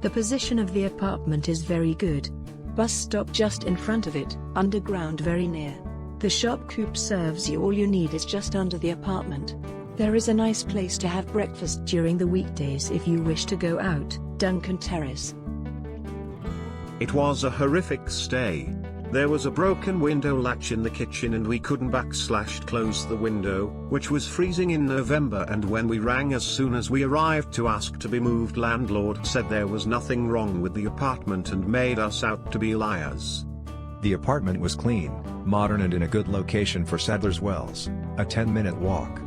The position of the apartment is very good. Bus stop just in front of it, underground very near. The shop coop serves you all you need is just under the apartment. There is a nice place to have breakfast during the weekdays if you wish to go out, Duncan Terrace. It was a horrific stay. There was a broken window latch in the kitchen and we couldn't /close the window, which was freezing in November, and when we rang as soon as we arrived to ask to be moved, landlord said there was nothing wrong with the apartment and made us out to be liars. The apartment was clean, modern and in a good location for Sadler's Wells, a 10-minute walk.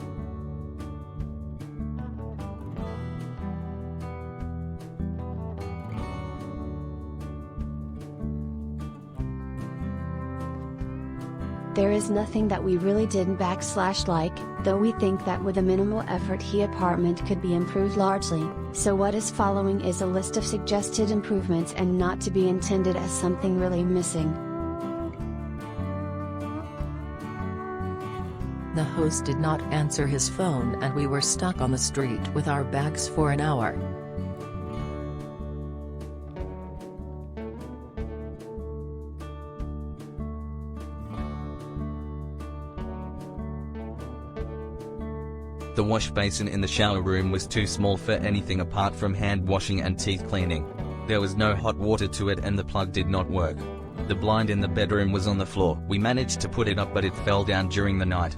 There is nothing that we really didn't like, though we think that with a minimal effort the apartment could be improved largely, so what is following is a list of suggested improvements and not to be intended as something really missing. The host did not answer his phone and we were stuck on the street with our bags for an hour. The wash basin in the shower room was too small for anything apart from hand washing and teeth cleaning. There was no hot water to it and the plug did not work. The blind in the bedroom was on the floor. We managed to put it up but it fell down during the night.